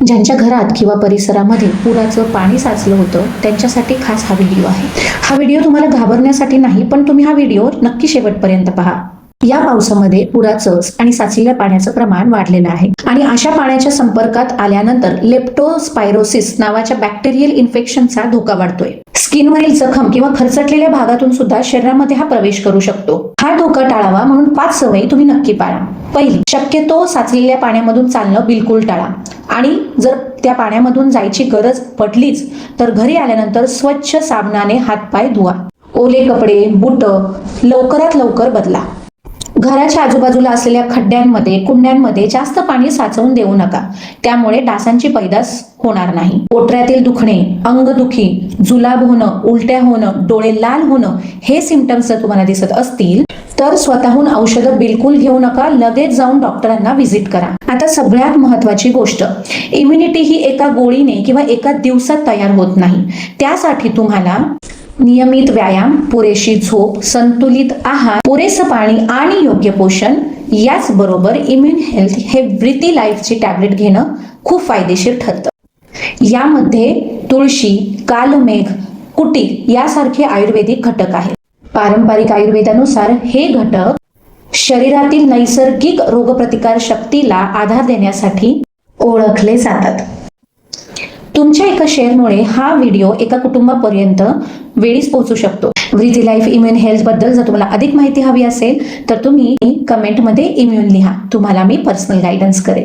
ज्यांच्या घरात किंवा परिसरामध्ये पुराचं पाणी साचलं होतं त्यांच्यासाठी खास हा व्हिडिओ आहे. हा व्हिडिओ तुम्हाला घाबरण्यासाठी नाही, पण तुम्ही हा व्हिडिओ नक्की शेवटपर्यंत पहा. या पावसामध्ये पुराचं आणि साचलेल्या पाण्याचं प्रमाण वाढलेलं आहे आणि अशा पाण्याच्या संपर्कात आल्यानंतर लेप्टोस्पायरोसिस नावाच्या बॅक्टेरियल इन्फेक्शनचा धोका वाढतोय. स्किनवरील जखम किंवा खरचटलेल्या भागातून सुद्धा शरीरामध्ये हा प्रवेश करू शकतो. हा धोका टाळावा म्हणून 5 सवयी तुम्ही नक्की पाळा. पहिली, शक्यतो साचलेल्या पाण्यामधून चालणं बिलकुल टाळा आणि जर त्या पाण्यामधून जायची गरज पडलीच तर घरी आल्यानंतर स्वच्छ साबणाने हातपाय धुवा. ओले कपडे, बूट लवकरात लवकर बदला. घराच्या आजूबाजूला असलेल्या खड्ड्यांमध्ये, कुंड्यांमध्ये जास्त पाणी साचवून देऊ नका, त्यामुळे डासांची पैदास होणार नाही. पोटऱ्यातील दुखणे, अंगदुखी, जुलाब होणं, उलट्या होणं, डोळे लाल होणं हे सिम्पटम्स जर तुम्हाला दिसत असतील तर स्वतःहून औषधं बिलकुल घेऊ नका, लगेच जाऊन डॉक्टरांना व्हिजिट करा. आता सगळ्यात महत्त्वाची गोष्ट, इम्युनिटी ही एका गोळीने किंवा एका दिवसात तयार होत नाही. त्यासाठी तुम्हाला नियमित व्यायाम, पुरेशी झोप, संतुलित आहार, पुरेसं पाणी आणि योग्य पोषण याचबरोबर इम्युन हेल्थ हे ब्रीथी लाईफची टॅबलेट घेणं खूप फायदेशीर ठरतं. यामध्ये तुळशी, कालमेघ, कुटी यासारखे आयुर्वेदिक घटक आहेत. पारंपरिक आयुर्वेदानुसार हे घटक शरीरातील नैसर्गिक रोगप्रतिकार शक्तीला आधार देण्यासाठी ओळखले जातात. तुमच्या एका शेअरमुळे हा व्हिडिओ एका कुटुंबापर्यंत वेळीच पोहोचू शकतो. ब्रीथी लाईफ इम्युन हेल्थ बद्दल जर तुम्हाला अधिक माहिती हवी असेल तर तुम्ही कमेंटमध्ये इम्युन लिहा, तुम्हाला मी पर्सनल गायडन्स करेन.